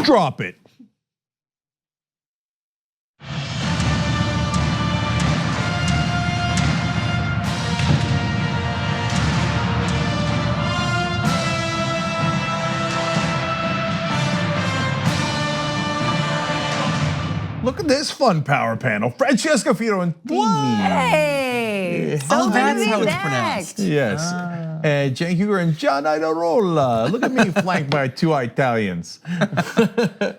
Drop it. Look at this fun power panel. Francesca Fiorentini. Hey! Oh, that's how it's pronounced. Yes. Cenk Uygur and Iadarola. Look at me flanked by two Italians.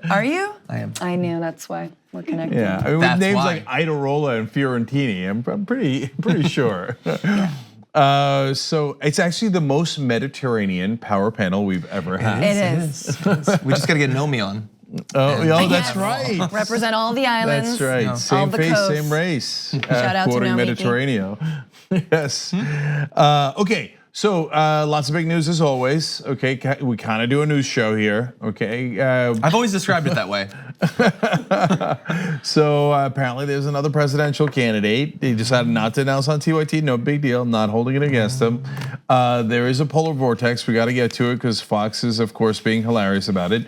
Are you? I am. I knew, that's why we're connected. Yeah, I mean, with That's names why. like Iadarola and Fiorentini, I'm pretty sure. So it's actually the most Mediterranean power panel we've ever had. It is. We just gotta get Nomi on. Oh, that's Yes. right. Represent all the islands. That's right. All Same the face, coasts. same race. Shout out to quoting Naomi. Mediterranean. Yes. Okay. So lots of big news as always. Okay, we kind of do a news show here. Okay. I've always described it that way. So apparently there's another presidential candidate. They decided not to announce on TYT. No big deal. Not holding it against them. There is a polar vortex. We got to get to it because Fox is, of course, being hilarious about it.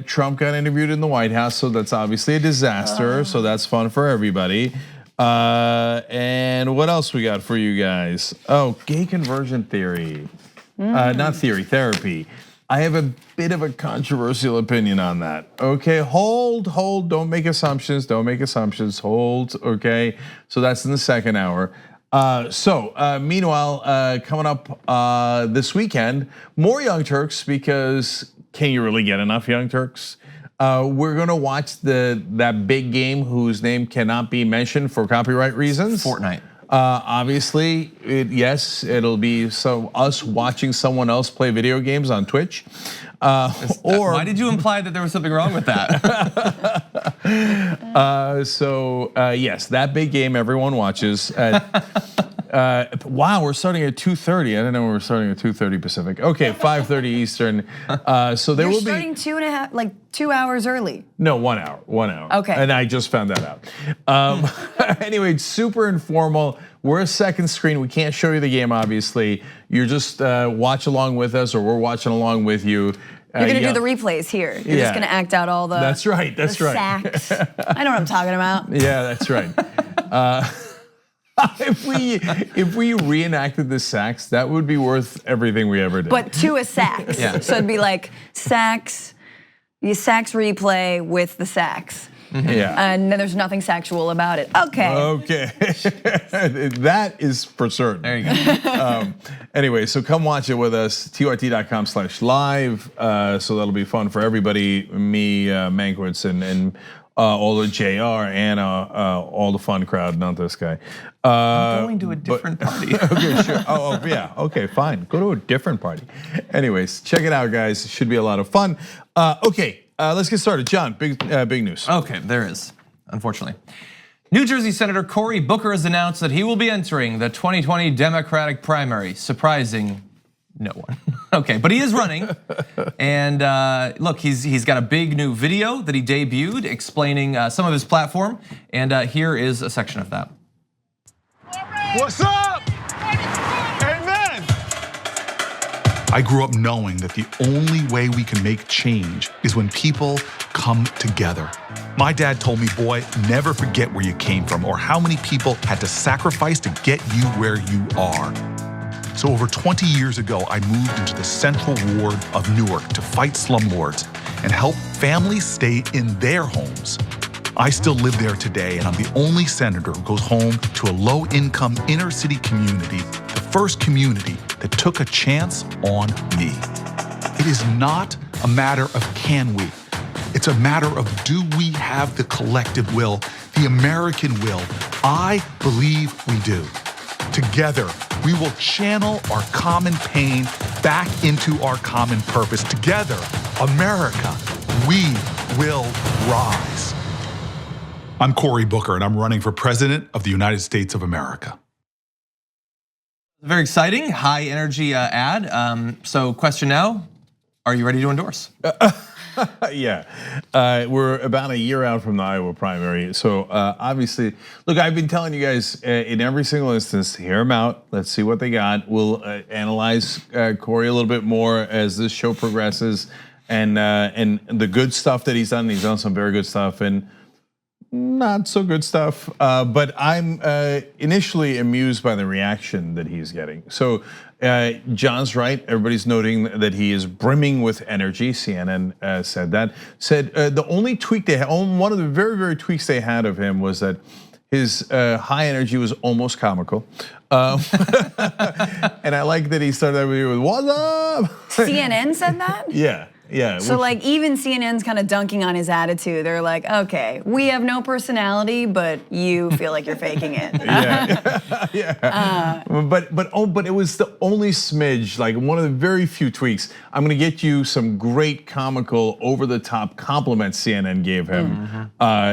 Trump got interviewed in the White House, so that's obviously a disaster. So that's fun for everybody. And what else we got for you guys? Oh, gay conversion theory. Not theory, therapy. I have a bit of a controversial opinion on that. Okay, hold, don't make assumptions, hold, okay? So that's in the second hour. Meanwhile, coming up this weekend, more Young Turks, because can you really get enough Young Turks? We're gonna watch that big game whose name cannot be mentioned for copyright reasons. Fortnite. Obviously, yes, it'll be us watching someone else play video games on Twitch. Or why did you imply that there was something wrong with that? Yes, that big game everyone watches. Wow, we're starting at 2:30. I didn't know we were starting at 2:30 Pacific. Okay, 5:30 Eastern. So there will be starting 2 hours early. No, 1 hour. 1 hour. Okay. And I just found that out. Anyway, it's super informal. We're a second screen. We can't show you the game, obviously. You're just watch along with us, or we're watching along with you. You're gonna do the replays here. You're just gonna act out all the. That's right. That's right. Sacks. I know what I'm talking about. Yeah, that's right. If we reenacted the sacks, that would be worth everything we ever did. But to a sacks. Yeah. So it'd be like sacks, you sacks replay with the sacks. Yeah. And then there's nothing sexual about it. Okay. Okay, that is for certain. There you go. Anyway, so come watch it with us, tyrt.com/live. So that'll be fun for everybody. Me, Mankiewicz, and all the JR, Anna, all the fun crowd, not this guy. I'm going to a different party. Okay, sure. Oh, yeah. Okay, fine. Go to a different party. Anyways, check it out, guys. It should be a lot of fun. Okay, let's get started. John, big news. Okay, there is, unfortunately. New Jersey Senator Cory Booker has announced that he will be entering the 2020 Democratic primary, surprising no one. Okay, but he is running. And look, he's got a big new video that he debuted explaining some of his platform. And here is a section of that. What's up? Amen. I grew up knowing that the only way we can make change is when people come together. My dad told me, boy, never forget where you came from or how many people had to sacrifice to get you where you are. So over 20 years ago, I moved into the Central Ward of Newark to fight slumlords and help families stay in their homes. I still live there today, and I'm the only senator who goes home to a low-income inner-city community, the first community that took a chance on me. It is not a matter of can we. It's a matter of do we have the collective will, the American will. I believe we do. Together, we will channel our common pain back into our common purpose. Together, America, we will rise. I'm Cory Booker, and I'm running for president of the United States of America. Very exciting, high energy ad. So question now, are you ready to endorse? Yeah, we're about a year out from the Iowa primary. So obviously, look, I've been telling you guys in every single instance, hear them out. Let's see what they got. We'll analyze Cory a little bit more as this show progresses. and the good stuff that he's done. He's done some very good stuff and not so good stuff. But I'm initially amused by the reaction that he's getting. So John's right. Everybody's noting that he is brimming with energy. CNN said that. Said the only tweak they had, one of the very tweaks they had of him was that his high energy was almost comical. And I like that he started that with "What's up?" CNN said that? Yeah. So like even CNN's kind of dunking on his attitude. They're like, okay, we have no personality, but you feel like you're faking it. Yeah. But it was the only smidge, like one of the very few tweaks. I'm gonna get you some great comical, over the top compliments CNN gave him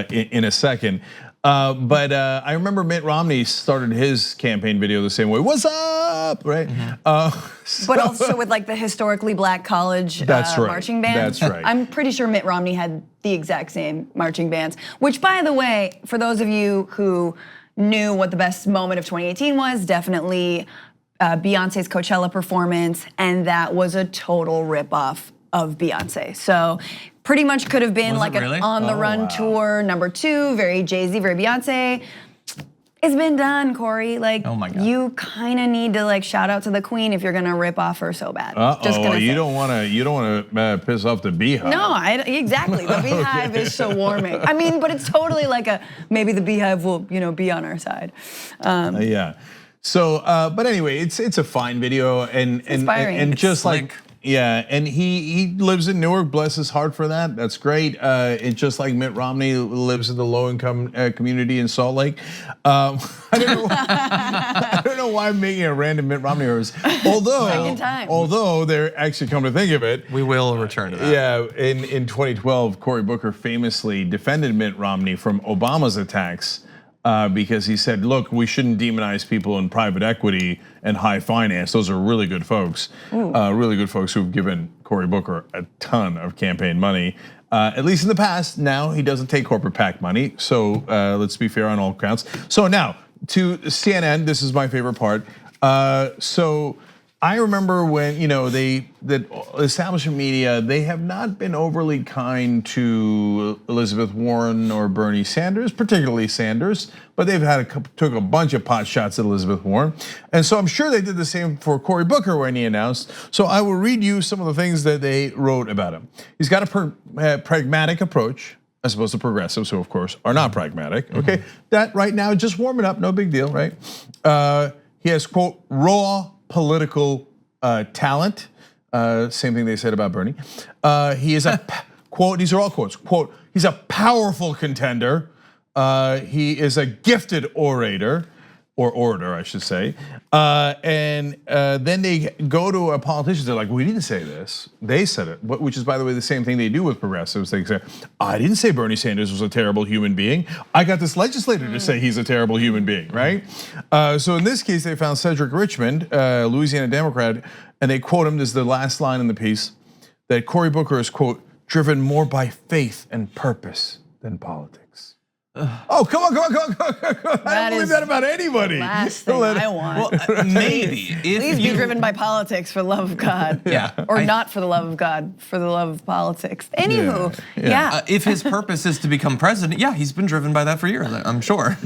in a second. But I remember Mitt Romney started his campaign video the same way. "What's up?" Right? But also with like the historically black college marching band. That's right. I'm pretty sure Mitt Romney had the exact same marching bands. Which, by the way, for those of you who knew what the best moment of 2018 was, definitely Beyonce's Coachella performance, and that was a total ripoff of Beyonce. So pretty much could have been like an On the Run tour #2, very Jay-Z, very Beyonce. It's been done, Cory. Like, oh my God. You kind of need to like shout out to the queen if you're gonna rip off her so bad. You don't want to piss off the Beehive. No, exactly. The Beehive is so warming. I mean, but it's totally like maybe the Beehive will be on our side. Yeah. So, but anyway, it's a fine video and inspiring. And just slick. like. Yeah, and he lives in Newark, bless his heart for that. That's great. It's just like Mitt Romney lives in the low-income community in Salt Lake. I don't know why I'm making a random Mitt Romney reference. Although they're actually, come to think of it, we will return to that. Yeah, in 2012, Cory Booker famously defended Mitt Romney from Obama's attacks. Because he said, look, we shouldn't demonize people in private equity and high finance. Those are really good folks. Really good folks who've given Cory Booker a ton of campaign money. At least in the past. Now he doesn't take corporate PAC money. So let's be fair on all counts. So now to CNN, this is my favorite part. So I remember when the establishment media, they have not been overly kind to Elizabeth Warren or Bernie Sanders, particularly Sanders, but they've took a bunch of pot shots at Elizabeth Warren, and so I'm sure they did the same for Cory Booker when he announced. So I will read you some of the things that they wrote about him. He's got a pragmatic approach, as opposed to progressives, who of course are not pragmatic. Okay, that right now just warming up, no big deal, right? He has quote raw political talent. Same thing they said about Bernie. He is a quote. These are all quotes. Quote. He's a powerful contender. He is a gifted orator, or orator, I should say. And then they go to a politician. They're like, "We didn't say this. They said it." Which is, by the way, the same thing they do with progressives. They say, "I didn't say Bernie Sanders was a terrible human being. I got this legislator to say he's a terrible human being." Right? So in this case, they found Cedric Richmond, Louisiana Democrat, and they quote him. This is the last line in the piece, that Cory Booker is quote driven more by faith and purpose than politics. Oh, come on. I don't believe that about anybody. Last thing I want. Well, maybe. Please be driven by politics for the love of God. Yeah. Or not for the love of God, for the love of politics. Anywho, yeah. If his purpose is to become president, yeah, he's been driven by that for years, I'm sure.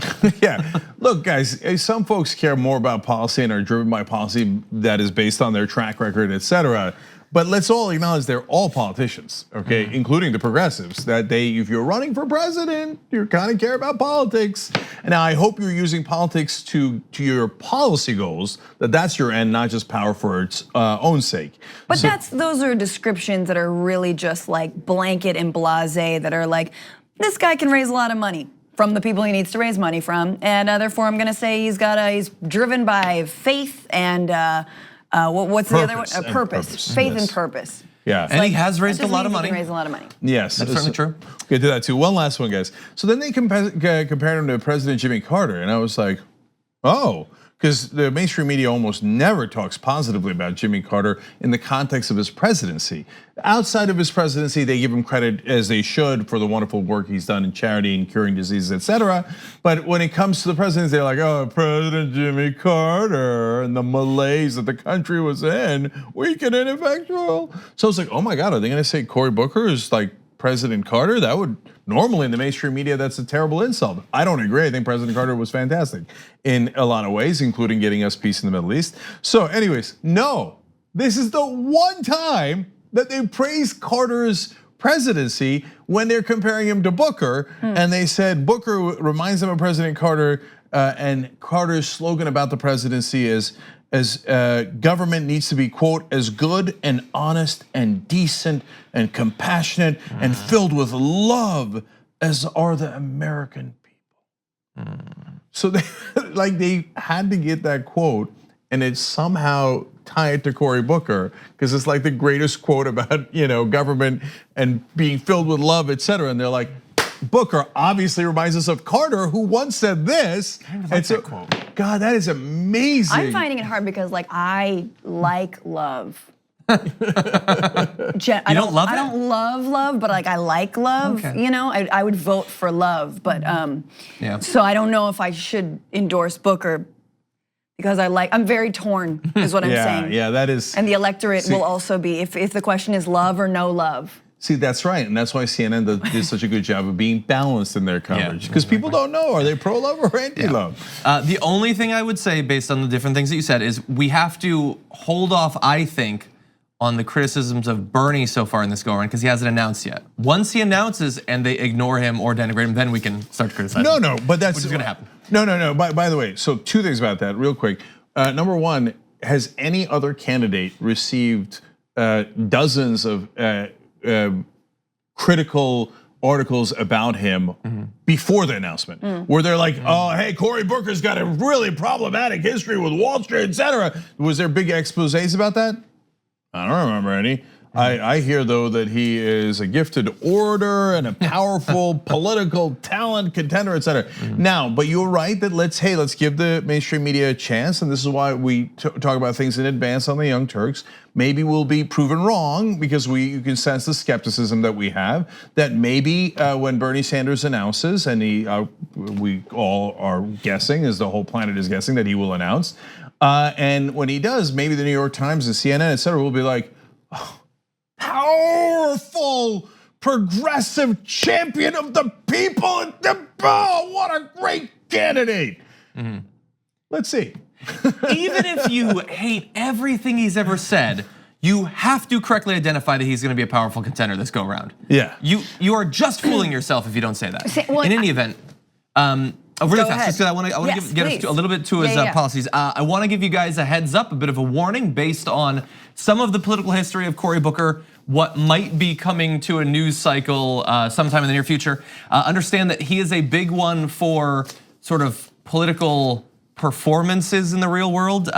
Yeah, look guys, some folks care more about policy and are driven by policy that is based on their track record, etc. But let's all acknowledge they're all politicians, okay, including the progressives. That if you're running for president, you kind of care about politics. And now I hope you're using politics to your policy goals. That's your end, not just power for its own sake. But those are descriptions that are really just like blanket and blasé. That are like, this guy can raise a lot of money from the people he needs to raise money from, and therefore I'm going to say he's driven by faith and. What's the other one? Purpose. Faith and purpose. Yeah, and he has raised a lot of money. He can raise a lot of money. Yes, that's certainly true. Get to that too. One last one, guys. So then they compared him to President Jimmy Carter, and I was like, oh, because the mainstream media almost never talks positively about Jimmy Carter in the context of his presidency. Outside of his presidency, they give him credit, as they should, for the wonderful work he's done in charity and curing diseases, etc. But when it comes to the presidency, they're like, oh, President Jimmy Carter and the malaise that the country was in, weak and ineffectual. So it's like, oh my God, are they gonna say Cory Booker is like President Carter? That would, normally in the mainstream media, that's a terrible insult. I don't agree. I think President Carter was fantastic in a lot of ways, including getting us peace in the Middle East. So anyways, no, this is the one time that they praised Carter's presidency when they're comparing him to Booker. And they said Booker reminds them of President Carter, and Carter's slogan about the presidency is, government needs to be, quote, as good and honest and decent and compassionate and filled with love as are the American people. So they had to get that quote, and it somehow tie it to Cory Booker, because it's like the greatest quote about government and being filled with love, etc. And they're like, Booker obviously reminds us of Carter, who once said this. Like that quote. God, that is amazing. I'm finding it hard because I like love. You don't love it? I don't love, but I like love. Okay. I would vote for love, but so I don't know if I should endorse Booker because I'm very torn, is what I'm saying. Yeah, that is. And the electorate will also be, if the question is love or no love. See, that's right, and that's why CNN did such a good job of being balanced in their coverage, because people don't know, are they pro-love or anti-love? The only thing I would say, based on the different things that you said, is we have to hold off, I think, on the criticisms of Bernie so far in this go-around, because he hasn't announced yet. Once he announces and they ignore him or denigrate him, then we can start criticizing. No, but that's which is gonna happen. No. By the way, so two things about that, real quick. Number one, has any other candidate received dozens of critical articles about him before the announcement, where they're like, oh, hey, Cory Booker's got a really problematic history with Wall Street, etc. Was there big exposés about that? I don't remember any. I hear, though, that he is a gifted orator and a powerful political talent, contender, etc. Now, but you're right that let's give the mainstream media a chance, and this is why we talk about things in advance on the Young Turks. Maybe we'll be proven wrong, because you can sense the skepticism that we have, that maybe when Bernie Sanders announces, and we all are guessing, as the whole planet is guessing, that he will announce, and when he does, maybe the New York Times and CNN, etc. will be like, oh, powerful, progressive champion of the people. Oh, what a great candidate. Let's see. Even if you hate everything he's ever said, you have to correctly identify that he's gonna be a powerful contender this go around. Yeah. You are just fooling yourself if you don't say that. In any event, really fast, just because I want to get us a little bit to his policies. I want to give you guys a heads up, a bit of a warning based on some of the political history of Cory Booker, what might be coming to a news cycle sometime in the near future. Understand that he is a big one for sort of political performances in the real world,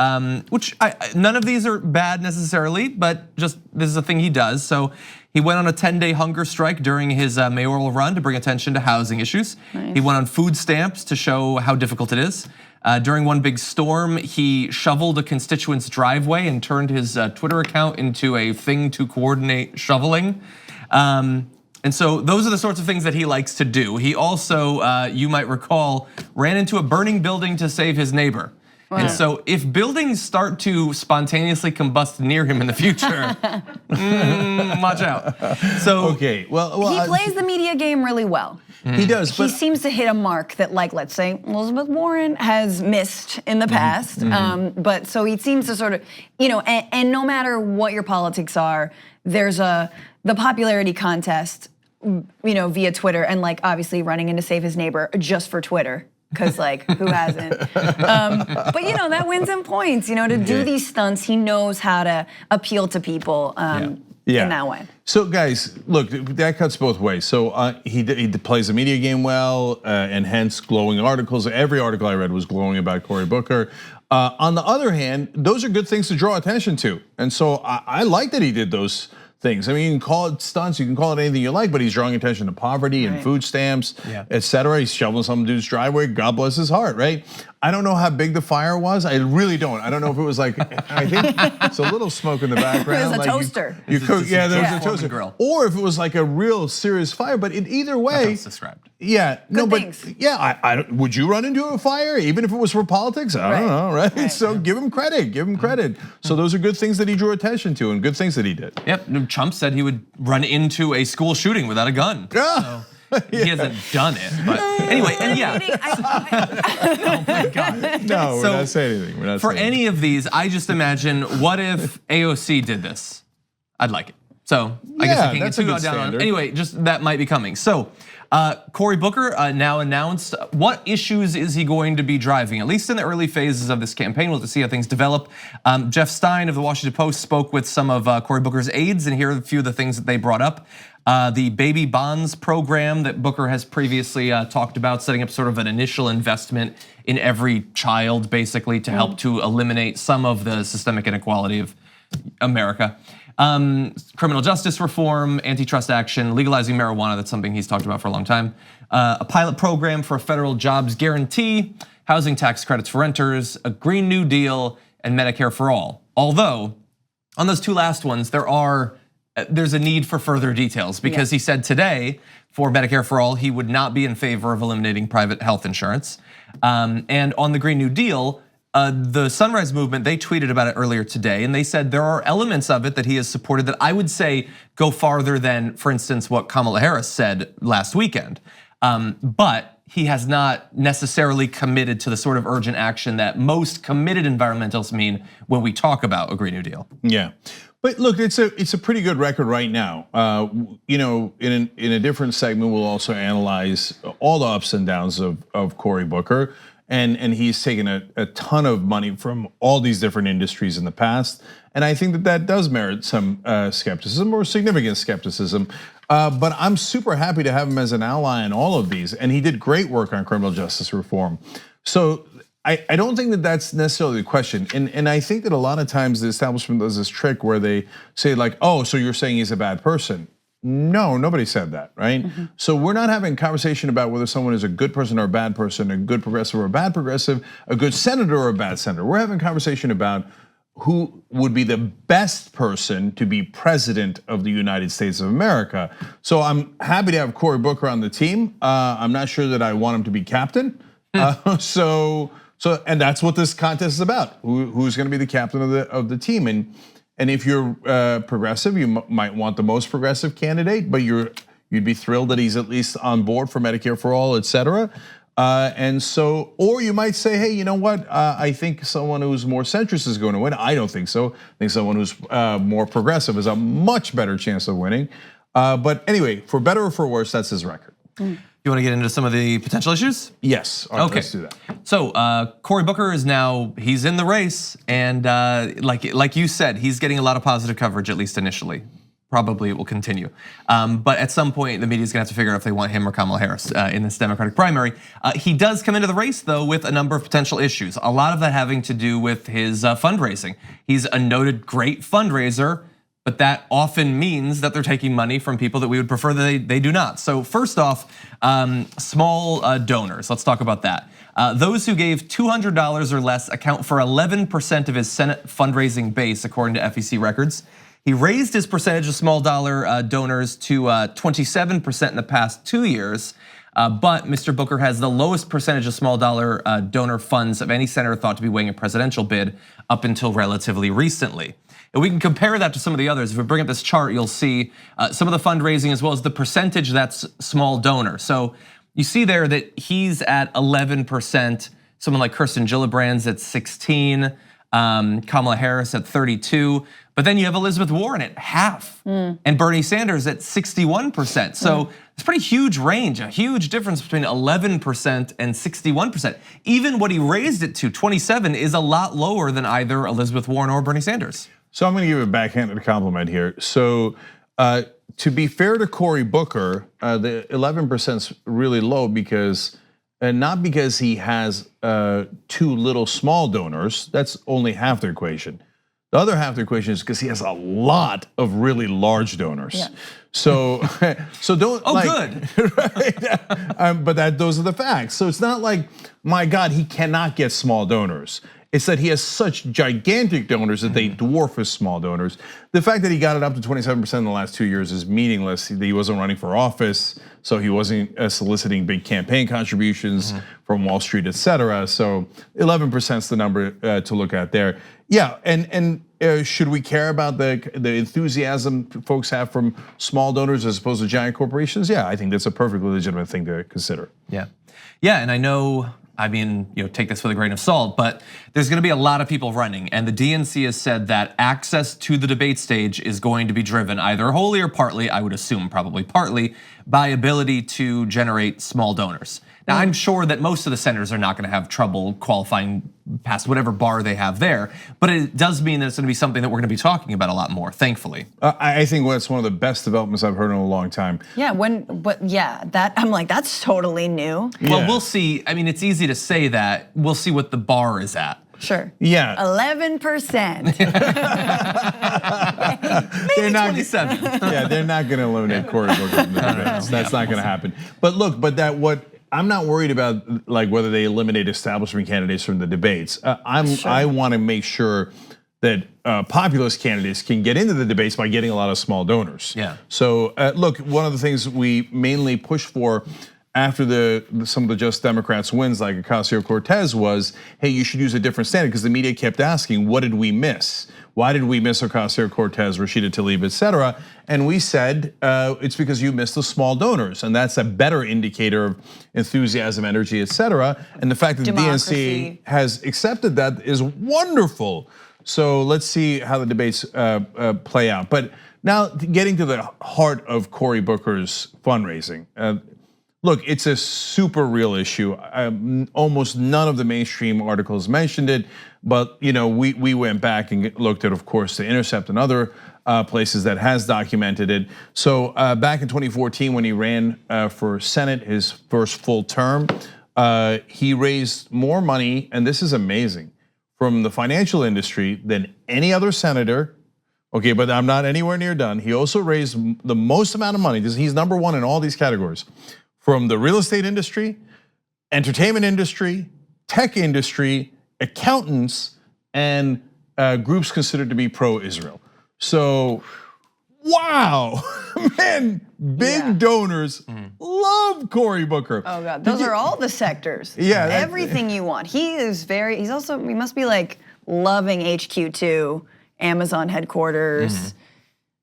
which none of these are bad necessarily, but just this is a thing he does. So he went on a 10-day hunger strike during his mayoral run to bring attention to housing issues. Nice. He went on food stamps to show how difficult it is. During one big storm, he shoveled a constituent's driveway and turned his Twitter account into a thing to coordinate shoveling. And so those are the sorts of things that he likes to do. He also, you might recall, ran into a burning building to save his neighbor. Wow. And so if buildings start to spontaneously combust near him in the future, watch out. So okay, well, he plays the media game really well. He does, but he seems to hit a mark that, like, let's say Elizabeth Warren has missed in the past. But so he seems to sort of, and no matter what your politics are, there's the popularity contest, via Twitter, and like obviously running in to save his neighbor just for Twitter. Because like, who hasn't? But that wins him points. To do these stunts, he knows how to appeal to people in that way. So guys, look, that cuts both ways. So he plays the media game well, and hence glowing articles. Every article I read was glowing about Cory Booker. On the other hand, those are good things to draw attention to, and so I like that he did those things. I mean, you can call it stunts, you can call it anything you like, but he's drawing attention to poverty and food stamps, etc. He's shoveling some dude's driveway. God bless his heart, right? I don't know how big the fire was. I really don't. I don't know if it was like, I think it's a little smoke in the background. There's a toaster. You cook, yeah, there was a toaster. Grill. Or if it was like a real serious fire, but in either way. That's described. Yeah, no, things. but yeah, would you run into a fire even if it was for politics? I don't know, right? So give him credit, give him credit. So those are good things that he drew attention to and good things that he did. Yep, Trump said he would run into a school shooting without a gun. Yeah. So he hasn't done it, but anyway, and yeah. Oh my God. No, we're not saying anything. We're not For saying any of these, I just imagine, what if AOC did this? I'd like it. So I guess I can't get too down on it. Anyway, just that might be coming. So Cory Booker now announced what issues is he going to be driving, at least in the early phases of this campaign. We'll have to see how things develop. Jeff Stein of the Washington Post spoke with some of Cory Booker's aides, and here are a few of the things that they brought up. The baby bonds program that Booker has previously talked about, setting up sort of an initial investment in every child, basically, to help to eliminate some of the systemic inequality of America. Criminal justice reform, antitrust action, legalizing marijuana, that's something he's talked about for a long time. A pilot program for a federal jobs guarantee, housing tax credits for renters, a Green New Deal, and Medicare for all. Although, on those two last ones, there's a need for further details because he said today for Medicare for all, he would not be in favor of eliminating private health insurance. And on the Green New Deal, the Sunrise Movement, they tweeted about it earlier today, and they said there are elements of it that he has supported that I would say go farther than, for instance, what Kamala Harris said last weekend. But he has not necessarily committed to the sort of urgent action that most committed environmentalists mean when we talk about a Green New Deal. Yeah. But look, it's a pretty good record right now. You know, in a different segment, we'll also analyze all the ups and downs of Cory Booker, and he's taken a ton of money from all these different industries in the past, and I think that does merit some skepticism or significant skepticism. But I'm super happy to have him as an ally in all of these, and he did great work on criminal justice reform. So I don't think that that's necessarily the question. And I think that a lot of times the establishment does this trick where they say like, oh, so you're saying he's a bad person. No, nobody said that, right? So we're not having a conversation about whether someone is a good person or a bad person, a good progressive or a bad progressive, a good senator or a bad senator. We're having a conversation about who would be the best person to be president of the United States of America. So I'm happy to have Cory Booker on the team. I'm not sure that I want him to be captain. And that's what this contest is about. Who's going to be the captain of the team? And if you're progressive, you might want the most progressive candidate, but you'd be thrilled that he's at least on board for Medicare for all, et cetera. And so, or you might say, hey, you know what? I think someone who's more centrist is going to win. I don't think so. I think someone who's more progressive has a much better chance of winning. But anyway, for better or for worse, that's his record. You want to get into some of the potential issues? Yes, okay. Let's do that. So Cory Booker he's in the race, and like you said, he's getting a lot of positive coverage, at least initially. Probably it will continue. But at some point, the media's gonna have to figure out if they want him or Kamala Harris in this Democratic primary. He does come into the race though with a number of potential issues. A lot of that having to do with his fundraising. He's a noted great fundraiser, but that often means that they're taking money from people that we would prefer that they do not. So first off, small donors, let's talk about that. Those who gave $200 or less account for 11% of his Senate fundraising base, according to FEC records. He raised his percentage of small dollar donors to 27% in the past 2 years. But Mr. Booker has the lowest percentage of small dollar donor funds of any senator thought to be weighing a presidential bid up until relatively recently. And we can compare that to some of the others. If we bring up this chart, you'll see some of the fundraising as well as the percentage that's small donor. So you see there that he's at 11%, someone like Kirsten Gillibrand's at 16, Kamala Harris at 32, but then you have Elizabeth Warren at half, and Bernie Sanders at 61%. So it's a pretty huge range, a huge difference between 11% and 61%. Even what he raised it to, 27, is a lot lower than either Elizabeth Warren or Bernie Sanders. So I'm going to give a backhanded compliment here. So to be fair to Cory Booker, the 11% is really low because, not because he has too little small donors. That's only half the equation. The other half of the equation is because he has a lot of really large donors. Yeah. So don't. Oh, good. Right? But those are the facts. So it's not like, my God, he cannot get small donors. It's that he has such gigantic donors that they dwarf his small donors. The fact that he got it up to 27% in the last 2 years is meaningless. He wasn't running for office, so he wasn't soliciting big campaign contributions from Wall Street, et cetera. So 11% is the number to look at there. Yeah, and should we care about the enthusiasm folks have from small donors as opposed to giant corporations? Yeah, I think that's a perfectly legitimate thing to consider. Yeah, and I know, I mean, take this with a grain of salt, but there's gonna be a lot of people running, and the DNC has said that access to the debate stage is going to be driven either wholly or partly, I would assume probably partly, by ability to generate small donors. Now, I'm sure that most of the senators are not gonna have trouble qualifying past whatever bar they have there, but it does mean that it's gonna be something that we're gonna be talking about a lot more, thankfully. I think that's one of the best developments I've heard in a long time. Yeah, that I'm like, that's totally new. Well, we'll see. I mean, it's easy to say that. We'll see what the bar is at. Sure. Yeah. 11%. Maybe 27. Yeah, they're not going to eliminate Cory Booker from the debates. That's not going to happen. But look, I'm not worried about like whether they eliminate establishment candidates from the debates. I want to make sure that populist candidates can get into the debates by getting a lot of small donors. Yeah. So look, one of the things we mainly push for after some of the Just Democrats wins, like Ocasio-Cortez, was, hey, you should use a different standard, because the media kept asking, what did we miss? Why did we miss Ocasio-Cortez, Rashida Tlaib, et cetera? And we said, it's because you missed the small donors, and that's a better indicator of enthusiasm, energy, et cetera. And the fact that the DNC has accepted that is wonderful. So let's see how the debates play out. But now getting to the heart of Cory Booker's fundraising. Look, it's a super real issue. Almost none of the mainstream articles mentioned it, but we went back and looked at, of course, The Intercept and other places that has documented it. So back in 2014, when he ran for Senate, his first full term, he raised more money, and this is amazing, from the financial industry than any other senator. Okay, but I'm not anywhere near done. He also raised the most amount of money. He's number one in all these categories. From the real estate industry, entertainment industry, tech industry, accountants, and groups considered to be pro-Israel. So, wow, man, big donors love Cory Booker. Oh God, those are all the sectors. Yeah, everything you want. He must be like loving HQ2, Amazon headquarters.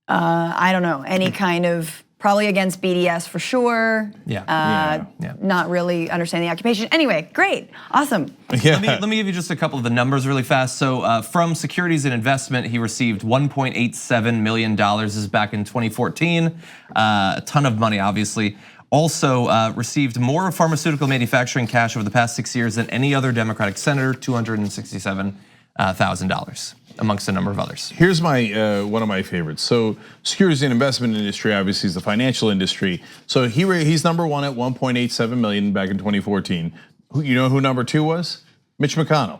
I don't know, any kind of. Probably against BDS for sure. Yeah. Not really understanding the occupation. Anyway, great, awesome. Yeah. Let me give you just a couple of the numbers really fast. So from Securities and Investment, he received $1.87 million. This is back in 2014. A ton of money, obviously. Also received more pharmaceutical manufacturing cash over the past 6 years than any other Democratic senator, $267,000. Amongst a number of others. Here's one of my favorites. So securities and investment industry obviously is the financial industry. So he's number one at 1.87 million back in 2014. You know who number two was? Mitch McConnell.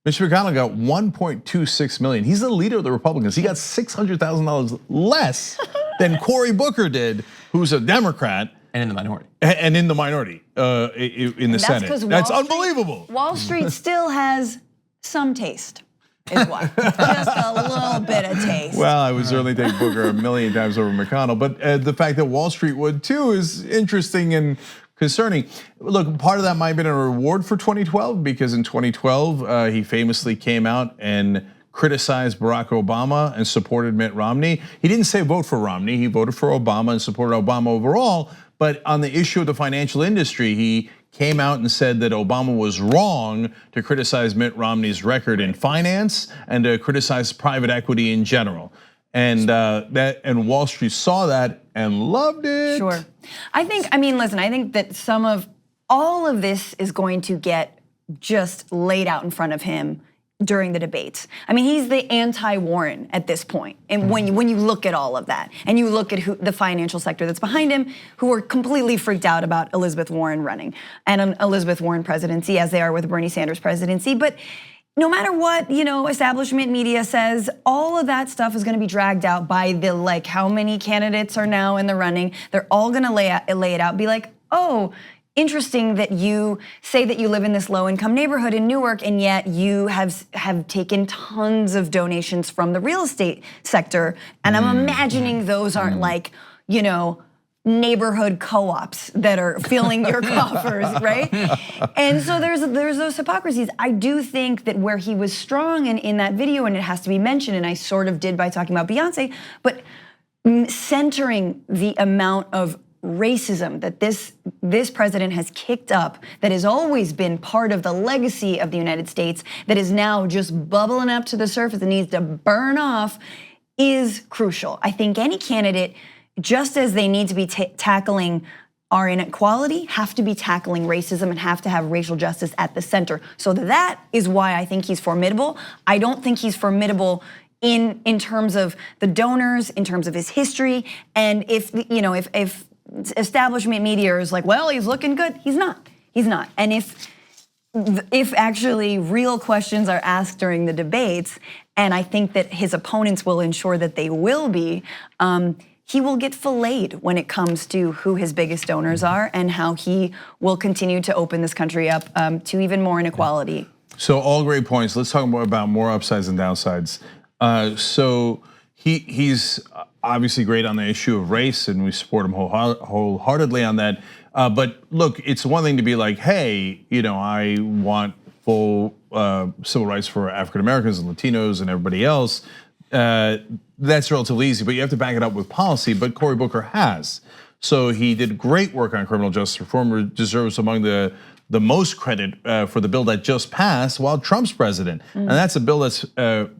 Mitch McConnell got 1.26 million. He's the leader of the Republicans. He got $600,000 less than Cory Booker did, who's a Democrat. And in the minority. And in the minority in the Senate. That's unbelievable. Wall Street still has some taste. Is what? Just a little bit of taste. Well, I would certainly take Booker a million times over McConnell, but the fact that Wall Street would too is interesting and concerning. Look, part of that might have been a reward for 2012, because in 2012, he famously came out and criticized Barack Obama and supported Mitt Romney. He didn't say vote for Romney, he voted for Obama and supported Obama overall, but on the issue of the financial industry, he came out and said that Obama was wrong to criticize Mitt Romney's record in finance and to criticize private equity in general. And and Wall Street saw that and loved it. Sure. I think that all of this is going to get just laid out in front of him during the debates. I mean, he's the anti-Warren at this point. And when you look at all of that, and you look at the financial sector that's behind him, who are completely freaked out about Elizabeth Warren running and an Elizabeth Warren presidency, as they are with Bernie Sanders presidency. But no matter what, establishment media says, all of that stuff is gonna be dragged out by the how many candidates are now in the running. They're all gonna lay it out, be like, oh, interesting that you say that you live in this low-income neighborhood in Newark, and yet you have taken tons of donations from the real estate sector. And I'm imagining those aren't neighborhood co-ops that are filling your coffers, right? And so there's those hypocrisies. I do think that where he was strong in that video, and it has to be mentioned, and I sort of did by talking about Beyonce, but centering the amount of racism that this president has kicked up, that has always been part of the legacy of the United States, that is now just bubbling up to the surface and needs to burn off, is crucial. I think any candidate, just as they need to be tackling our inequality, have to be tackling racism and have to have racial justice at the center. So that is why I think he's formidable. I don't think he's formidable in terms of the donors, in terms of his history, and if establishment media is like, well, he's looking good. He's not. And if actually real questions are asked during the debates, and I think that his opponents will ensure that they will be, he will get filleted when it comes to who his biggest donors are and how he will continue to open this country up to even more inequality. So all great points. Let's talk more about more upsides and downsides. So he's obviously great on the issue of race, and we support him wholeheartedly on that. But look, it's one thing to be like, hey, I want full civil rights for African Americans and Latinos and everybody else. That's relatively easy, but you have to back it up with policy. But Cory Booker has. So he did great work on criminal justice reform, deserves among the most credit for the bill that just passed while Trump's president. And that's a bill that's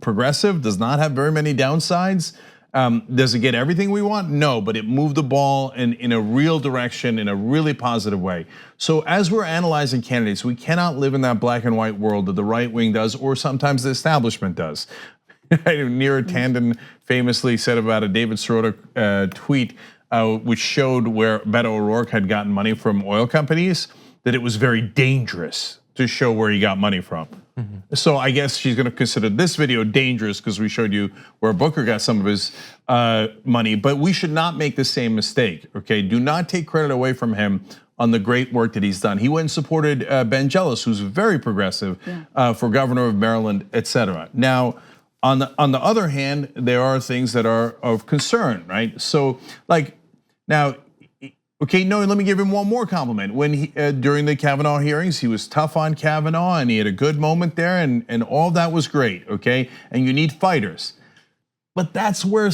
progressive, does not have very many downsides. Does it get everything we want? No, but it moved the ball in a real direction, in a really positive way. So as we're analyzing candidates, we cannot live in that black and white world that the right wing does, or sometimes the establishment does. Neera Tanden famously said about a David Sirota tweet, which showed where Beto O'Rourke had gotten money from oil companies, that it was very dangerous to show where he got money from. So I guess she's gonna consider this video dangerous because we showed you where Booker got some of his money, but we should not make the same mistake, okay? Do not take credit away from him on the great work that he's done. He went and supported Ben Jealous, who's very progressive, for governor of Maryland, etc. Now, on the other hand, there are things that are of concern, right? So now, okay, no, let me give him one more compliment. When he, during the Kavanaugh hearings, he was tough on Kavanaugh and he had a good moment there and all that was great, okay? And you need fighters. But that's where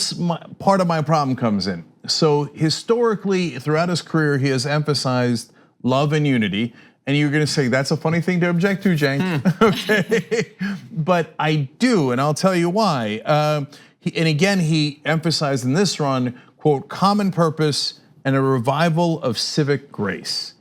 part of my problem comes in. So historically, throughout his career, he has emphasized love and unity. And you're gonna say, that's a funny thing to object to, Cenk, okay? But I do, and I'll tell you why. And again, he emphasized in this run, quote, common purpose and a revival of civic grace.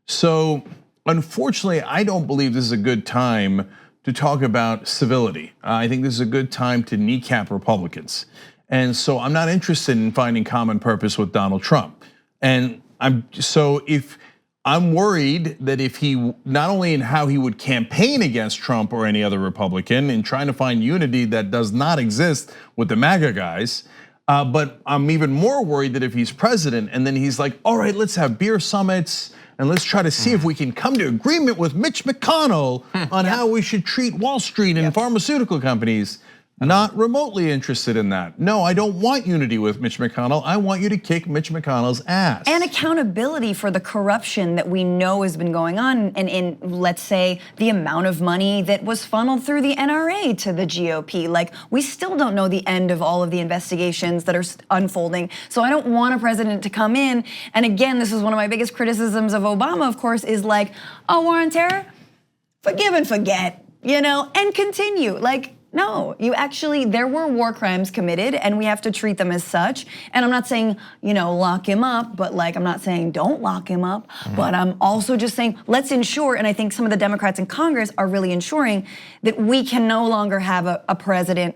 So unfortunately, I don't believe this is a good time to talk about civility. I think this is a good time to kneecap Republicans. And so I'm not interested in finding common purpose with Donald Trump. And I'm worried that if he, not only in how he would campaign against Trump or any other Republican in trying to find unity that does not exist with the MAGA guys, but I'm even more worried that if he's president and then he's like, all right, let's have beer summits and let's try to see if we can come to agreement with Mitch McConnell on how we should treat Wall Street and pharmaceutical companies. Not remotely interested in that. No, I don't want unity with Mitch McConnell. I want you to kick Mitch McConnell's ass. And accountability for the corruption that we know has been going on, and in, let's say, the amount of money that was funneled through the NRA to the GOP. Like, we still don't know the end of all of the investigations that are unfolding. So I don't want a president to come in, and again, this is one of my biggest criticisms of Obama, of course, is like, oh, war on terror? Forgive and forget, and continue. No, there were war crimes committed and we have to treat them as such. And I'm not saying, lock him up, but I'm not saying don't lock him up, but I'm also just saying, let's ensure, and I think some of the Democrats in Congress are really ensuring that we can no longer have a president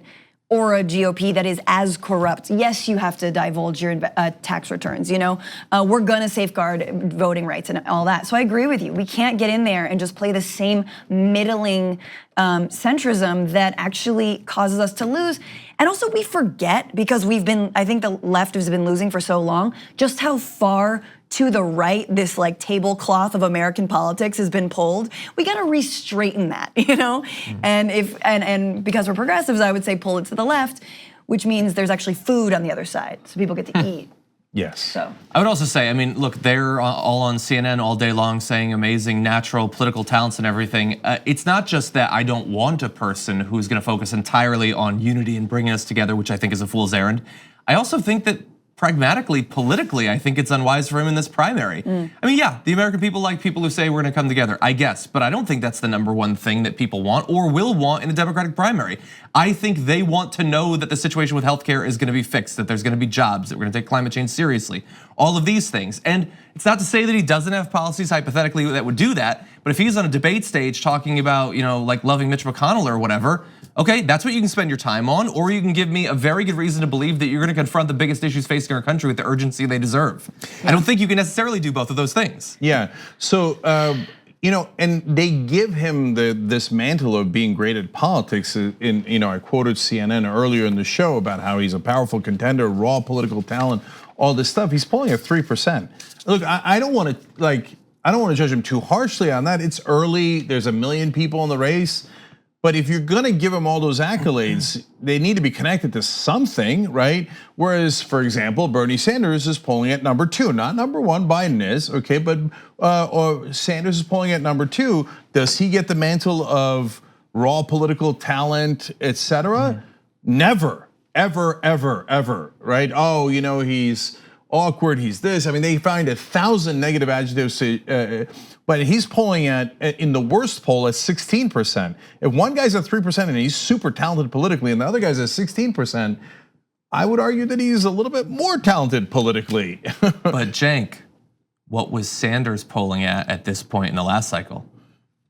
or a GOP that is as corrupt. Yes, you have to divulge your tax returns, we're gonna safeguard voting rights and all that. So I agree with you, we can't get in there and just play the same middling centrism that actually causes us to lose. And also we forget, because I think the left has been losing for so long, just how far to the right this like tablecloth of American politics has been pulled. We gotta re-straighten that, you know? And because we're progressives, I would say pull it to the left, which means there's actually food on the other side, so people get to eat. Yes. So I would also say, I mean, look, they're all on CNN all day long saying amazing natural political talents and everything. It's not just that I don't want a person who's gonna focus entirely on unity and bringing us together, which I think is a fool's errand. I also think that pragmatically, politically, I think it's unwise for him in this primary. I mean, yeah, the American people like people who say we're gonna come together, I guess, but I don't think that's the #1 thing that people want or will want in a Democratic primary. I think they want to know that the situation with healthcare is gonna be fixed, that there's gonna be jobs, that we're gonna take climate change seriously, all of these things. And it's not to say that he doesn't have policies hypothetically that would do that, but if he's on a debate stage talking about, like loving Mitch McConnell or whatever, okay, that's what you can spend your time on, or you can give me a very good reason to believe that you're gonna confront the biggest issues facing our country with the urgency they deserve. I don't think you can necessarily do both of those things. Yeah, so, and they give him this mantle of being great at politics. I quoted CNN earlier in the show about how he's a powerful contender, raw political talent, all this stuff. He's polling at 3%. Look, I don't want to judge him too harshly on that. It's early, there's 1 million people in the race. But if you're gonna give him all those accolades, they need to be connected to something, right? Whereas, for example, Bernie Sanders is polling at #2, not #1, Biden is, okay? But or Sanders is polling at #2. Does he get the mantle of raw political talent, etc.? Never, ever, ever, ever, right? Oh, he's awkward, he's this. I mean, they find 1,000 negative adjectives but he's polling in the worst poll at 16%. If one guy's at 3% and he's super talented politically and the other guy's at 16%, I would argue that he's a little bit more talented politically. But Cenk, what was Sanders polling at this point in the last cycle?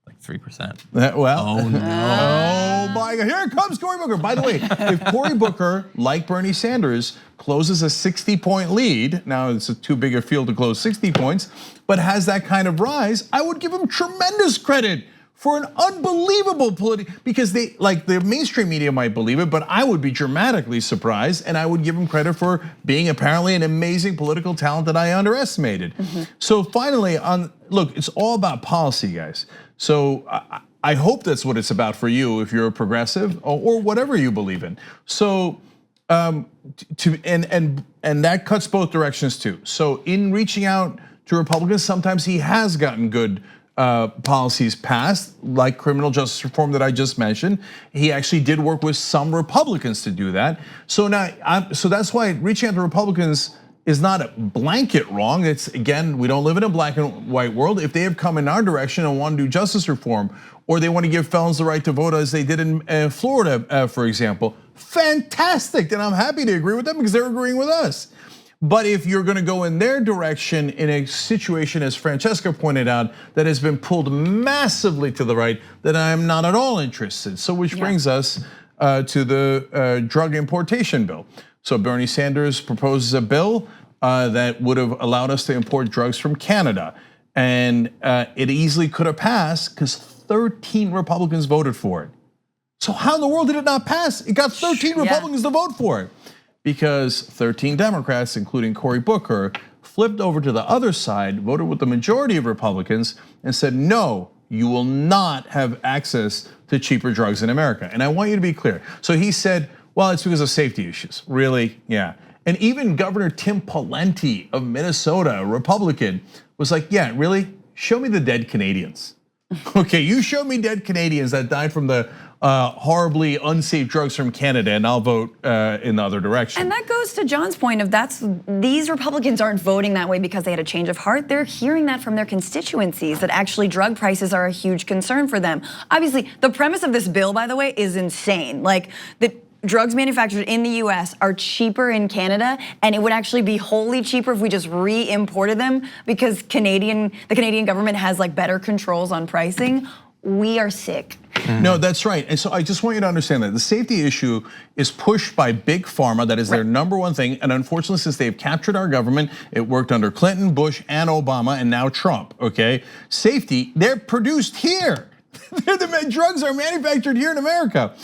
Like 3%. Well, oh no. Oh my God, here comes Cory Booker. By the way, if Cory Booker, like Bernie Sanders, closes a 60-point lead, now it's too big a field to close 60 points, but has that kind of rise, I would give him tremendous credit for an unbelievable because the mainstream media might believe it, but I would be dramatically surprised, and I would give him credit for being apparently an amazing political talent that I underestimated. So finally, look, it's all about policy, guys. So I hope that's what it's about for you if you're a progressive or whatever you believe in. So and that cuts both directions too. So in reaching out to Republicans, sometimes he has gotten good policies passed, like criminal justice reform that I just mentioned. He actually did work with some Republicans to do that. So so that's why reaching out to Republicans is not a blanket wrong. It's, again, we don't live in a black and white world. If they have come in our direction and want to do justice reform, or they want to give felons the right to vote as they did in Florida, for example, fantastic. And I'm happy to agree with them because they're agreeing with us. But if you're gonna go in their direction in a situation, as Francesca pointed out, that has been pulled massively to the right, then I'm not at all interested. So which brings us to the drug importation bill. So Bernie Sanders proposes a bill that would have allowed us to import drugs from Canada. And it easily could have passed because 13 Republicans voted for it. So how in the world did it not pass? It got 13 Republicans to vote for it. Because 13 Democrats, including Cory Booker, flipped over to the other side, voted with the majority of Republicans, and said, no, you will not have access to cheaper drugs in America. And I want you to be clear. So he said, well, it's because of safety issues. Really? Yeah. And even Governor Tim Pawlenty of Minnesota, a Republican, was like, yeah, really? Show me the dead Canadians. Okay, you show me dead Canadians that died from the horribly unsafe drugs from Canada, and I'll vote in the other direction. And that goes to John's point of these Republicans aren't voting that way because they had a change of heart. They're hearing that from their constituencies, that actually drug prices are a huge concern for them. Obviously, the premise of this bill, by the way, is insane. Like, the drugs manufactured in the US are cheaper in Canada, and it would actually be wholly cheaper if we just re-imported them because the Canadian government has like better controls on pricing. We are sick. No, that's right. And so I just want you to understand that the safety issue is pushed by big pharma. That is their #1 thing. And unfortunately, since they've captured our government, it worked under Clinton, Bush, and Obama, and now Trump, okay? Safety, they're produced here. The drugs are manufactured here in America.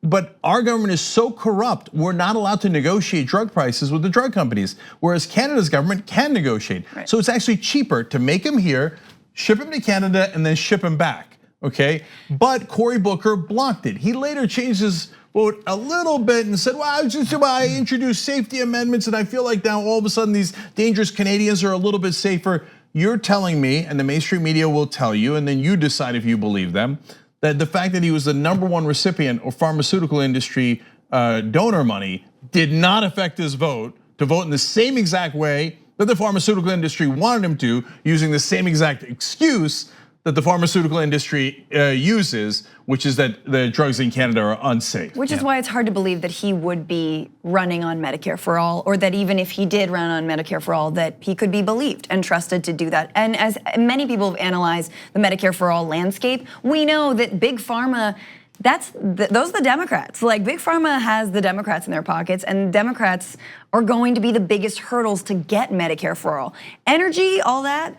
But our government is so corrupt, we're not allowed to negotiate drug prices with the drug companies, whereas Canada's government can negotiate. Right. So it's actually cheaper to make them here, ship them to Canada, and then ship them back, okay? But Cory Booker blocked it. He later changed his vote a little bit and said, well, I introduced safety amendments and I feel like now all of a sudden these dangerous Canadians are a little bit safer. You're telling me, and the mainstream media will tell you, and then you decide if you believe them, that the fact that he was the #1 recipient of pharmaceutical industry donor money did not affect his vote to vote in the same exact way that the pharmaceutical industry wanted him to, using the same exact excuse that the pharmaceutical industry uses, which is that the drugs in Canada are unsafe. Which is why it's hard to believe that he would be running on Medicare for all, or that even if he did run on Medicare for all, that he could be believed and trusted to do that. And as many people have analyzed the Medicare for all landscape, we know that Big Pharma, those are the Democrats. Like Big Pharma has the Democrats in their pockets, and Democrats are going to be the biggest hurdles to get Medicare for all. Energy, all that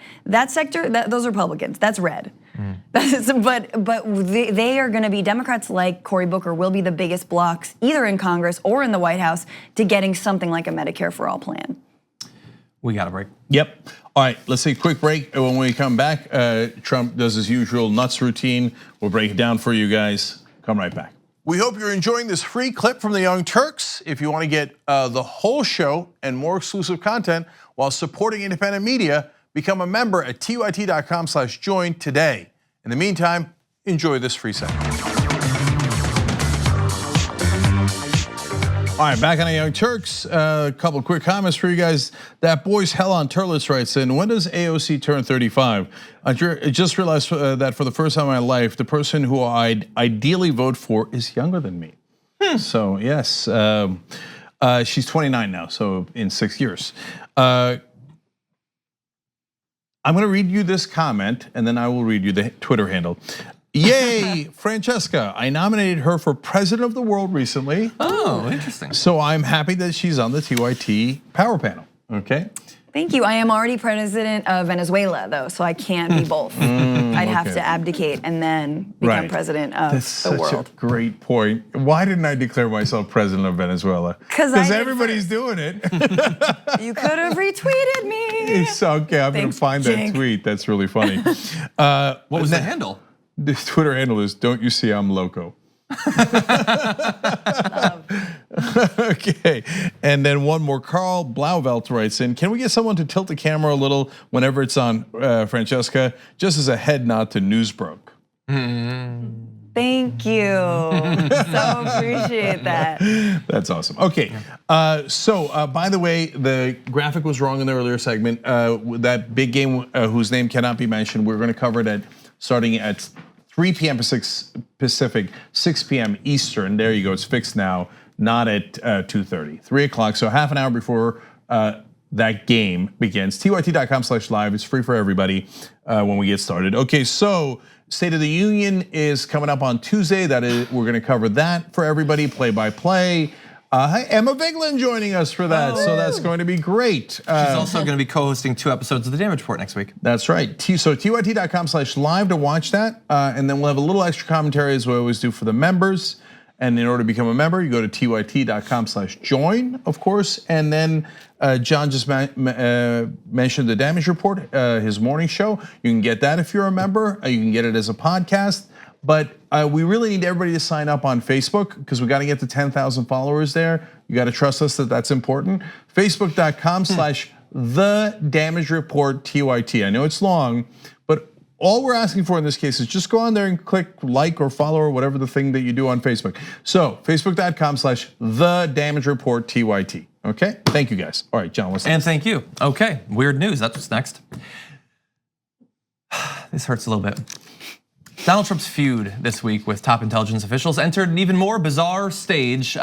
sector, those are Republicans. That's red. But they are going to be, Democrats like Cory Booker will be the biggest blocks either in Congress or in the White House to getting something like a Medicare for all plan. We got a break. Yep. All right, let's take a quick break. When we come back, Trump does his usual nuts routine. We'll break it down for you guys. Come right back. We hope you're enjoying this free clip from the Young Turks. If you want to get the whole show and more exclusive content while supporting independent media, become a member at tyt.com/join today. In the meantime, enjoy this free segment. All right, back on the Young Turks. A couple quick comments for you guys. That boy's hell on Turlitz writes in, when does AOC turn 35? I just realized that for the first time in my life, the person who I'd ideally vote for is younger than me. So yes, she's 29 now, so in 6 years. I'm gonna read you this comment and then I will read you the Twitter handle. Yay, Francesca, I nominated her for president of the world recently. Oh, interesting. So I'm happy that she's on the TYT power panel, okay? Thank you. I am already president of Venezuela, though, so I can't be both. I'd have to abdicate and then become president of the world. That's such a great point. Why didn't I declare myself president of Venezuela? Because everybody's doing it. You could have retweeted me. It's okay, I'm gonna find that tweet. That's really funny. What was the handle? The Twitter handle is, don't you see I'm loco? Okay, and then one more. Carl Blauvelt writes in, can we get someone to tilt the camera a little whenever it's on Francesca, just as a head nod to Newsbroke? Thank you. So appreciate that. That's awesome. Okay, so by the way, the graphic was wrong in the earlier segment. That big game whose name cannot be mentioned, we're gonna cover it starting at 3 p.m. Pacific, 6 p.m. Eastern. There you go, it's fixed now, not at 2:30. 3 o'clock, so half an hour before that game begins. tyt.com/live, it's free for everybody when we get started. Okay, so State of the Union is coming up on Tuesday. We're gonna cover that for everybody, play by play. Hi, Emma Vigeland joining us for that, so that's going to be great. She's also going to be co-hosting 2 episodes of The Damage Report next week. That's right. So tyt.com/live to watch that, and then we'll have a little extra commentary as we always do for the members. And in order to become a member, you go to tyt.com/join, of course. And then John just mentioned the Damage Report, his morning show. You can get that if you're a member. You can get it as a podcast. But we really need everybody to sign up on Facebook because we got to get to 10,000 followers there. You got to trust us that that's important. Facebook.com/The Damage Report TYT. I know it's long, but all we're asking for in this case is just go on there and click like or follow or whatever the thing that you do on Facebook. So Facebook.com/The Damage Report TYT. Okay, thank you guys. All right, John, what's next? And thank you. Okay, weird news, that's what's next. This hurts a little bit. Donald Trump's feud this week with top intelligence officials entered an even more bizarre stage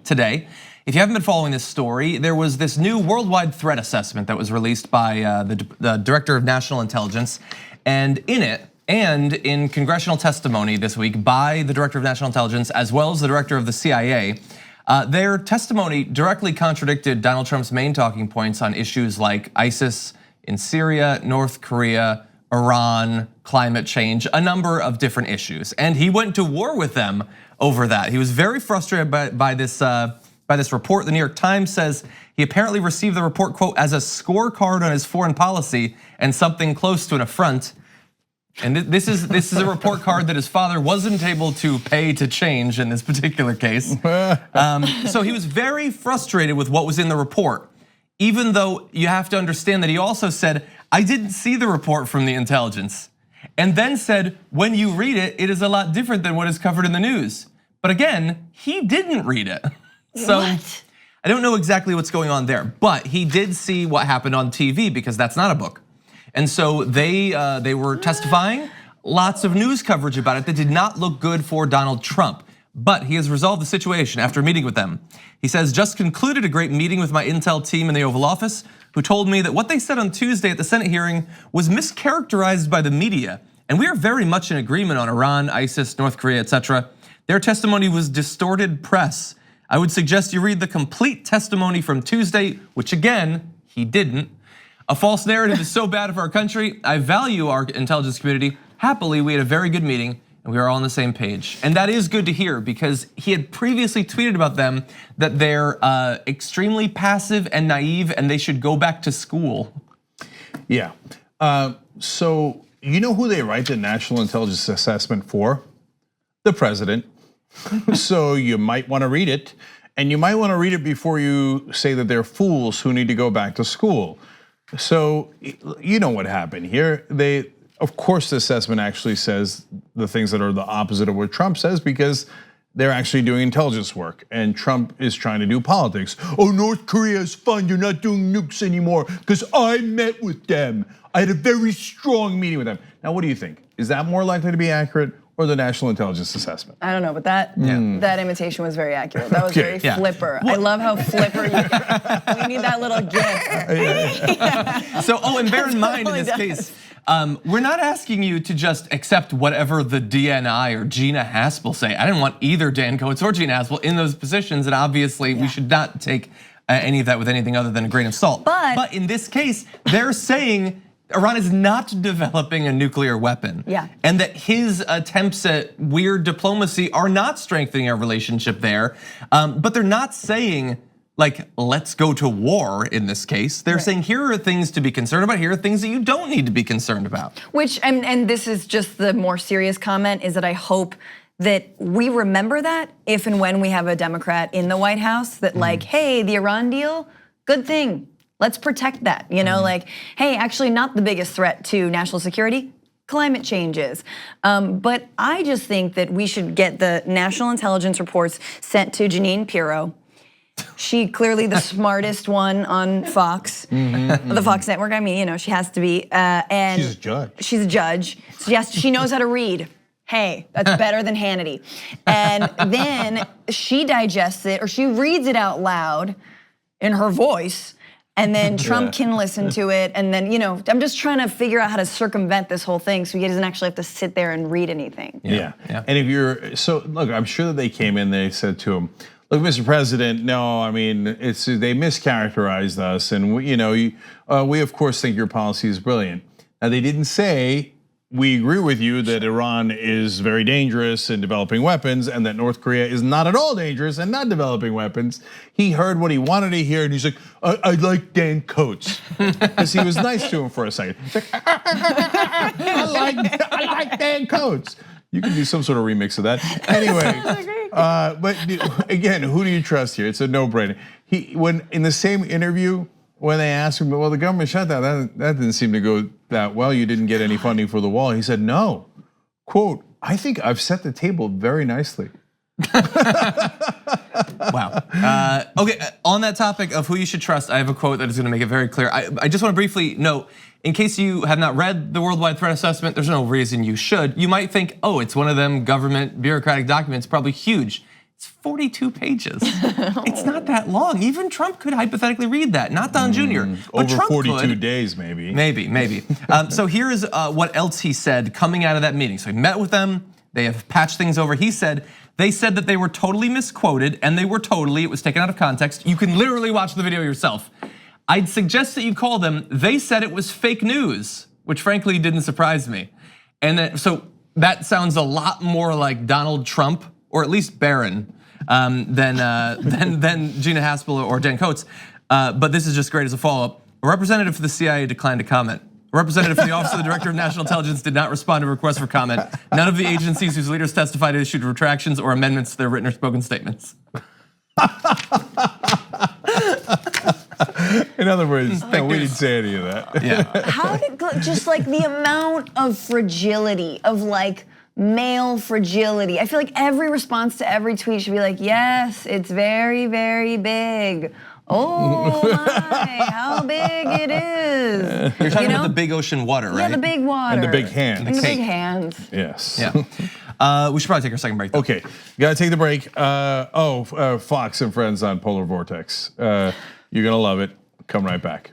today. If you haven't been following this story, there was this new worldwide threat assessment that was released by the Director of National Intelligence. And in it, and in congressional testimony this week by the Director of National Intelligence, as well as the Director of the CIA, their testimony directly contradicted Donald Trump's main talking points on issues like ISIS in Syria, North Korea, Iran, climate change, a number of different issues. And he went to war with them over that. He was very frustrated by this report. The New York Times says he apparently received the report, quote, as a scorecard on his foreign policy and something close to an affront. And this is a report card that his father wasn't able to pay to change in this particular case. So he was very frustrated with what was in the report, even though you have to understand that he also said, I didn't see the report from the intelligence. And then said, when you read it, it is a lot different than what is covered in the news. But again, he didn't read it. So What? I don't know exactly what's going on there, but he did see what happened on TV because that's not a book. And so they were testifying, lots of news coverage about it that did not look good for Donald Trump. But he has resolved the situation after meeting with them. He says, just concluded a great meeting with my intel team in the Oval Office, who told me that what they said on Tuesday at the Senate hearing was mischaracterized by the media. And we are very much in agreement on Iran, ISIS, North Korea, etc. Their testimony was distorted press. I would suggest you read the complete testimony from Tuesday, which again, he didn't. A false narrative is so bad for our country. I value our intelligence community. Happily, we had a very good meeting and we are all on the same page. And that is good to hear because he had previously tweeted about them that they're extremely passive and naive and they should go back to school. Yeah, so you know who they write the National Intelligence Assessment for? The president. So you might wanna read it, and you might wanna read it before you say that they're fools who need to go back to school. So you know what happened here. Of course, the assessment actually says the things that are the opposite of what Trump says because they're actually doing intelligence work and Trump is trying to do politics. Oh, North Korea is fun, you're not doing nukes anymore because I met with them. I had a very strong meeting with them. Now, what do you think? Is that more likely to be accurate or the National Intelligence Assessment? I don't know, but that imitation was very accurate. That was very flipper. I love how flipper you. We need that little gif. So, and bear in mind in this case, we're not asking you to just accept whatever the DNI or Gina Haspel say. I didn't want either Dan Coates or Gina Haspel in those positions, and obviously we should not take any of that with anything other than a grain of salt. But in this case, they're saying Iran is not developing a nuclear weapon. Yeah. And that his attempts at weird diplomacy are not strengthening our relationship there. But they're not saying, like, let's go to war in this case. They're saying here are things to be concerned about, here are things that you don't need to be concerned about. Which, and this is just the more serious comment, is that I hope that we remember that if and when we have a Democrat in the White House, that like, hey, the Iran deal, good thing. Let's protect that, like, hey, actually not the biggest threat to national security, climate changes. But I just think that we should get the national intelligence reports sent to Jeanine Pirro. She clearly the smartest one on Fox, the Fox network. I mean, she has to be. And she's a judge. She's a judge. So yes, she knows how to read. Hey, that's better than Hannity. And then she digests it or she reads it out loud in her voice. And then Trump can listen to it. And then, I'm just trying to figure out how to circumvent this whole thing so he doesn't actually have to sit there and read anything. Yeah. And if look, I'm sure that they came in, they said to him, look, Mr. President, no, I mean, they mischaracterized us. And we of course think your policy is brilliant. Now they didn't say, we agree with you that Iran is very dangerous in developing weapons and that North Korea is not at all dangerous and not developing weapons. He heard what he wanted to hear and he's like, I like Dan Coates. Because he was nice to him for a second. He's like, I like Dan Coates. You can do some sort of remix of that. Anyway, but again, who do you trust here? It's a no-brainer. When in the same interview, when they asked him, well, the government shutdown, that didn't seem to go that well. You didn't get any funding for the wall. He said, no, quote, I think I've set the table very nicely. Wow. Okay, on that topic of who you should trust, I have a quote that is gonna make it very clear. I just wanna briefly note, in case you have not read the Worldwide Threat Assessment, there's no reason you should. You might think, oh, it's one of them government bureaucratic documents, probably huge. It's 42 pages. It's not that long. Even Trump could hypothetically read that, not Don Jr. But Over Trump 42 days, maybe. Maybe. So here's what else he said coming out of that meeting. So he met with them, they have patched things over. He said, they said that they were totally misquoted and it was taken out of context. You can literally watch the video yourself. I'd suggest that you call them, they said it was fake news. which frankly didn't surprise me. And then, so that sounds a lot more like Donald Trump, or at least Barron, than Gina Haspel or Dan Coates. But this is just great as a follow-up. A representative for the CIA declined to comment. A representative for the Office of the Director of National Intelligence did not respond to a request for comment. None of the agencies whose leaders testified issued retractions or amendments to their written or spoken statements. In other words, no, we didn't say any of that. Yeah. How did, just like the amount of fragility, of like male fragility. I feel like every response to every tweet should be like, yes, it's very, very big. Oh my, how big it is. You're talking about the big ocean water, right? Yeah, the big water. And the big hands. And the big hands. Yes. Yeah. We should probably take our second break, though. Okay, gotta take the break. Fox and Friends on Polar Vortex. You're gonna love it. Come right back.